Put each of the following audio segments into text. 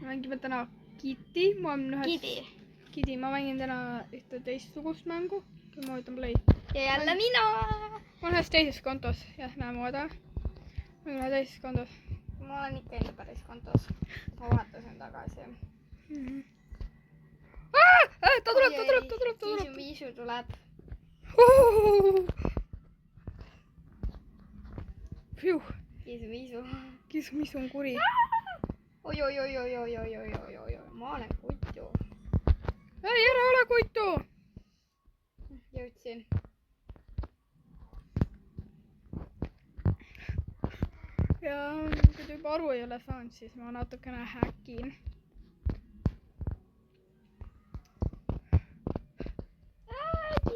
mängime täna Kitty. Kitty, ma mängin täna ühte teistsugust mängu. Kui ma võtan play. Ja jälle mina! Ma olen ühes teises kontos. Jah, näeme oda. Ma olen teises kontos. Ma olen ikka enne päris kontos. Ma vahetasin tagasi. Ta tuleb. Kiisu tuleb. Kiisu on kuri. Oi. Ma olen kutu. Ei, ära ole kutu! Jõudsin. Ja kui te juba aru ei ole saanud, siis ma natukene häkin.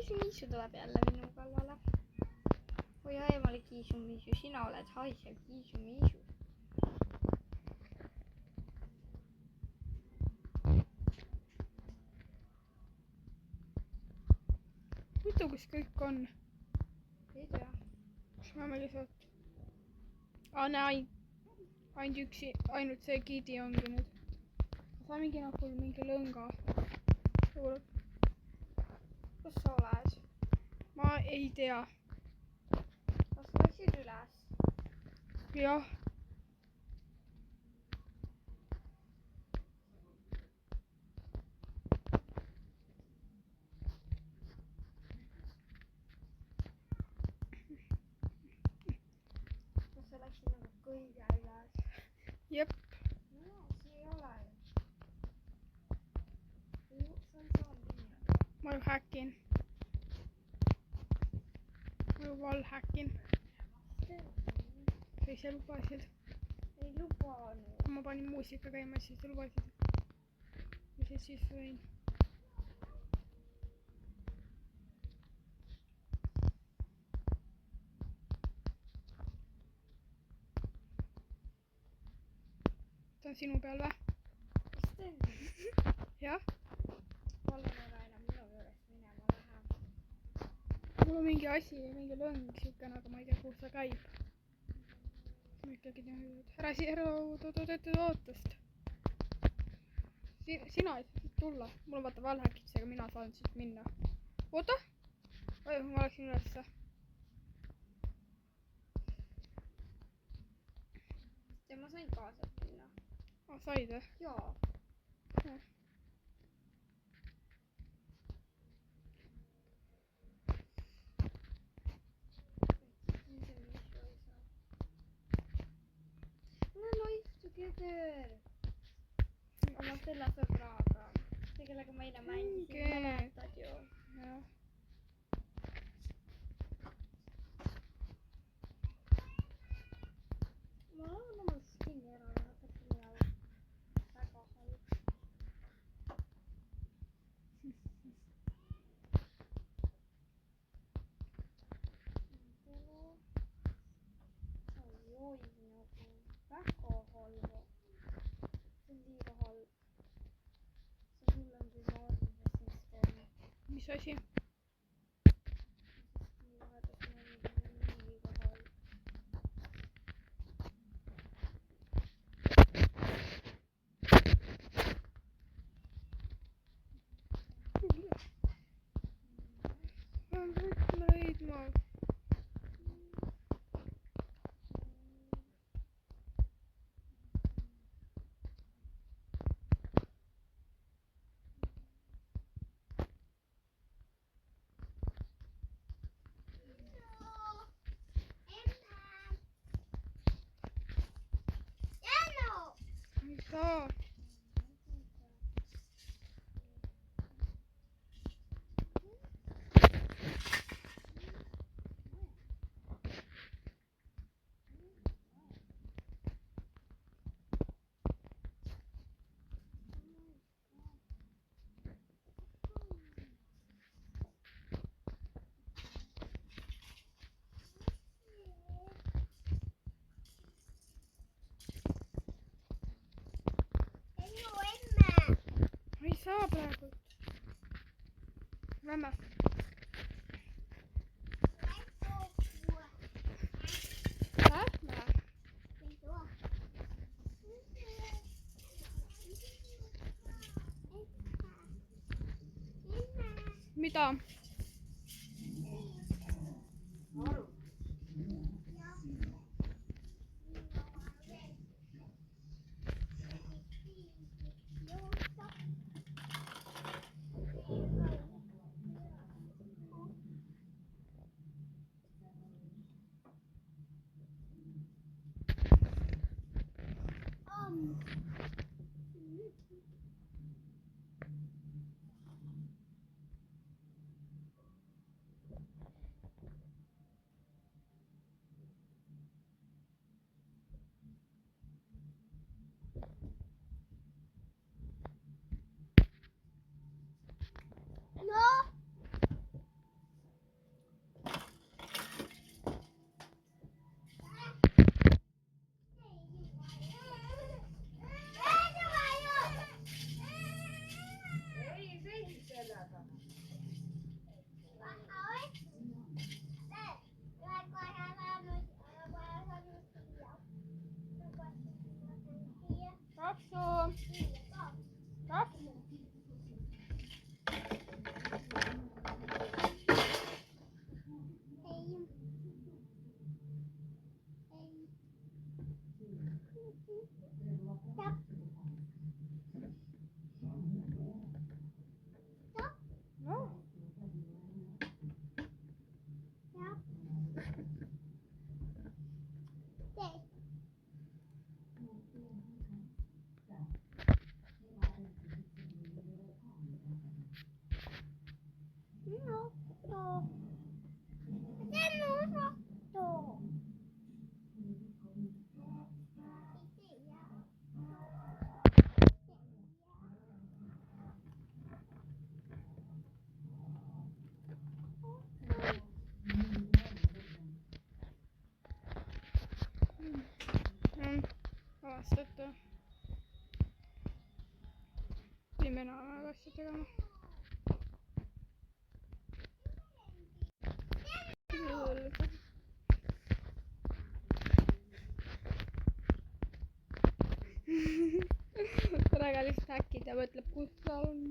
Kiisu tuleb jälle minu kallale. Oi eemale Kiisu, sina oled haisev Kiisu. Mitu kus kõik on? Ei tea. Kas ma lihtsalt... ainult see Kitty ongi nüüd. Sa mingi nagu mingi lõnga. Kus sa oled? Ma ei tea. Kas sa läksid üles? Jah. Kas sa läksid nagu kõige üles? Jep. No, see ei ole. Sa ei saanud minna. Ma ju häkin. Ma ju wallhäkin. Sa ise lubasid. Ei lubanud. Ma panin muusika käima, siis sa lubasid. Mis siis võin? Ta on sinu peal või? Mis teed? Jah. Palun ära enam minu juurest minema lähe. Mul on mingi asi, mingi lõng siukene, aga ma ei tea, kuhu sa käib. Ma ikkagi tean, ära ootast. Sina ei saa tulla. Mul on vaata valhäkitsega, mina saan siit minna. Oota! Oi, ma läksin ülesse. Ja ma sain kaasa minna. Said või? Jaa. Together. Oma selle sõbraga. See, kellega ma eile mängisin. Mäletad ju? Jah. Ma olen oma skinni ära vaata selle väga halb. Oi, nagu väga halba. See on liiga halb. See on hullem kui ma arvasin, sest Mis asi? Saa. Ma ei saa praegu. Lämme. Mida? Rapsu! Rapsu! No. Avastata. Pime enam asja tegema. Praegu lihtsalt häkid ja mõtleb, kus ta on.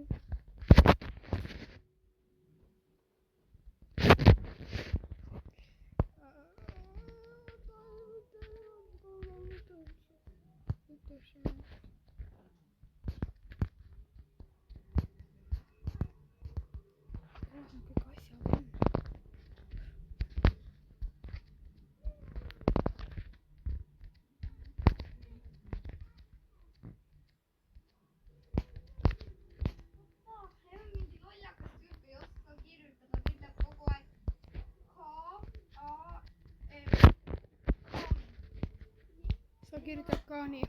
Sa kirjutad ka nii.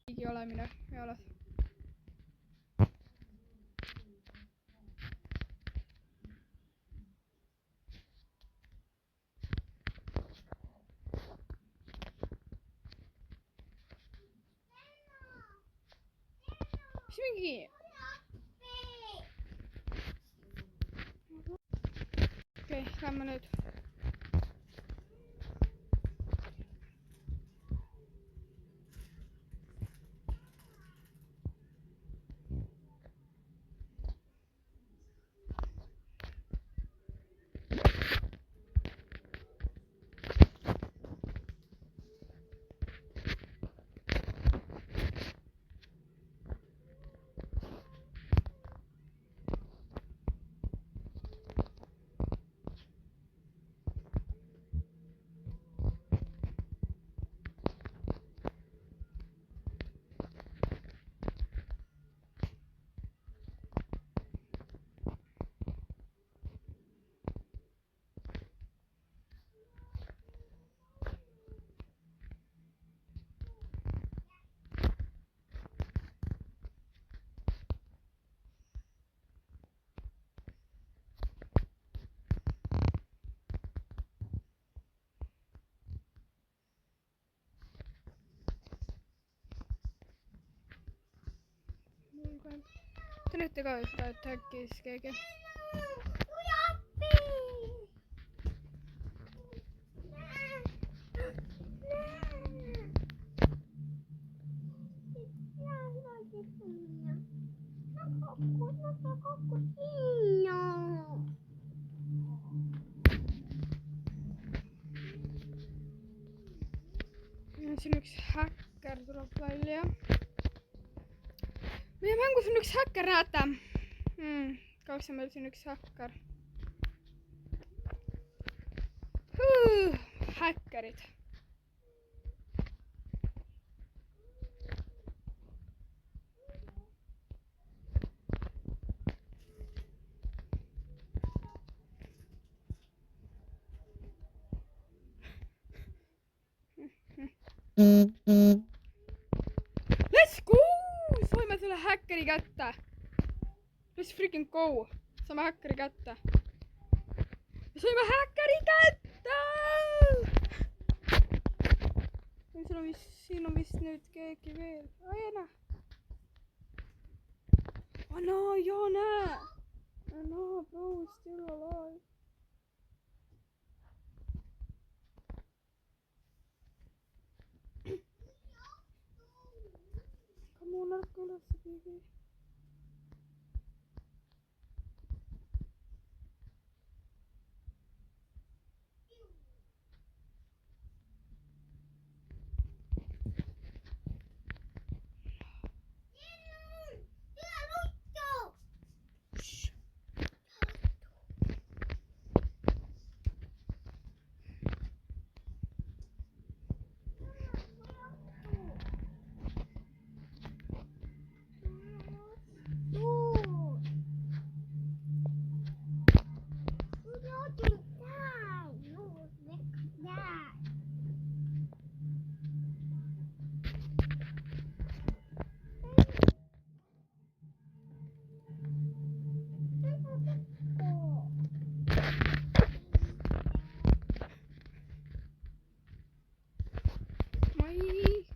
Ligi olemine eales. Mis mingi? Okei, lähme nüüd. Te näete ka seda, et äkki siis keegi. tule appi! Siin üks häkker tuleb välja. Meie mängus on üks häkker, näete. Kauks on meil siin üks häkker. Häkkerid. Let's go! Saime selle häkkeri kätte. Let's freaking go! Saame häkkeri kätte. Saime häkkeri kätte! Siin on vist nüüd keegi veel. Ai, näe. No, joo, näe. No, bro, still alive. Come on, ärka üles keegi.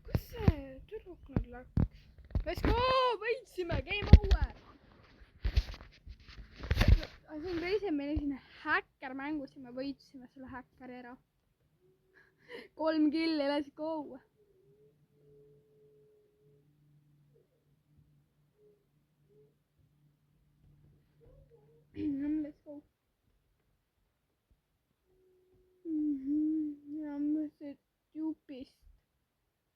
Kus see tüdruk nüüd läks? Let's go! Võitsime! Game over! See on teise meil esimene häkker mängus ja me võitsime selle häkkeri ära. 3 killi, let's go! Let's go! Ja see tüüpist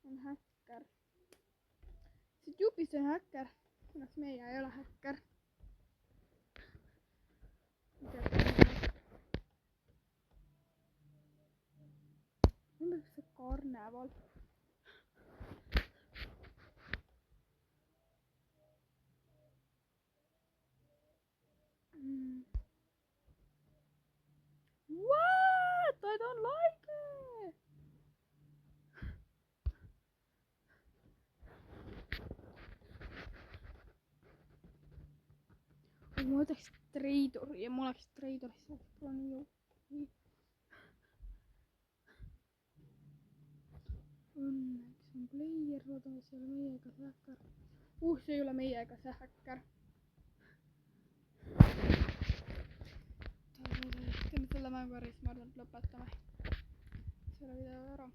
on häkker. See tüüpist on häkker, kunas meie ei ole häkker. Umbes see karneval. What? I don't like it. Ma võtaks treidor ja ma oleks treidor, siis oleks pole nii jõu. Õnneks on player, loodame, see ei ole meiega see häkker. See ei ole meiega see häkker. Teeme selle mängu ära, siis ma arvan, et lõpetame selle video ära.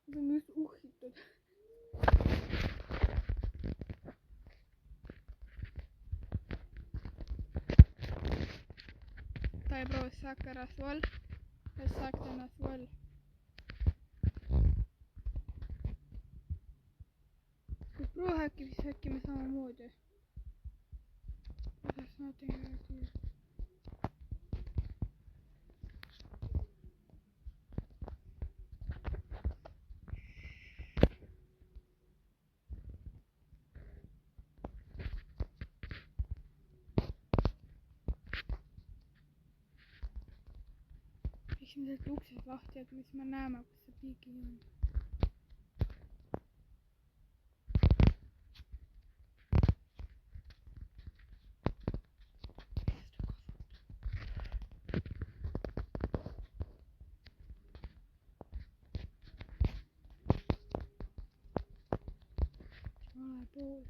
See on just uhitud. Tai bro, sucker as well. I sucked him as well. Kui bro häkkib, siis häkkime samamoodi. There's nothing right here. Peaksime sealt uksest lahti, et mis me näeme, kus see piigi on. pool .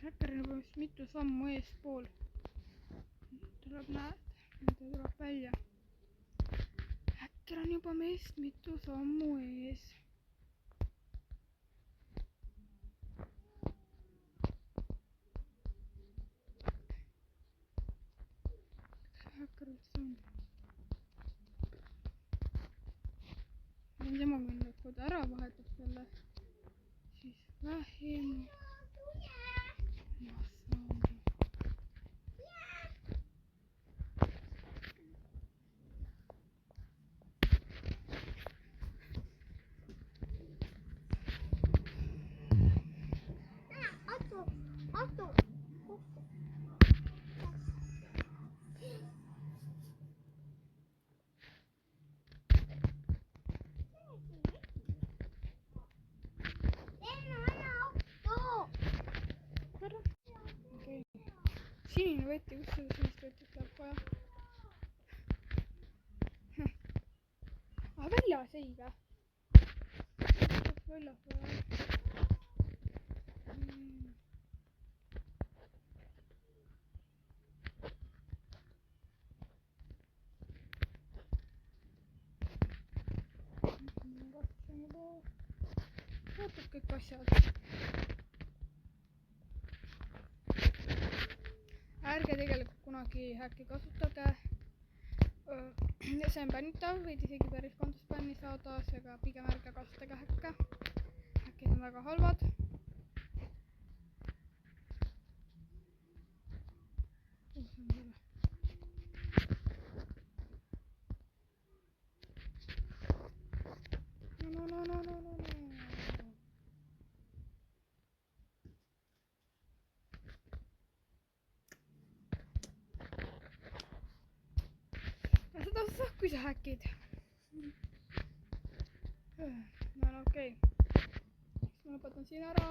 Häkker on juba vist mitu sammu eespool . Tuleb, näed, ta tuleb välja . Häkker on juba meist mitu sammu ees . Häkker üldse on . Tema küll kodu ära vahetab selle , siis vähim . Sinine võeti , kus seda sinist võetit läheb vaja ? Väljas ei vä ? Väljas vaja . Võetud kõik asjad . Ärge tegelikult kunagi häkki kasutage . See on pännitav , võid isegi päris kontust pänni saada , seega pigem ärge kasutage häkke . Häkkid on väga halvad . No. Seda saab , kui sa häkid . No okei . Ma lõpetan siin ära .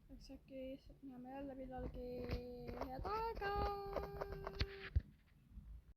Läks äkki , näeme jälle millalgi . Head aega .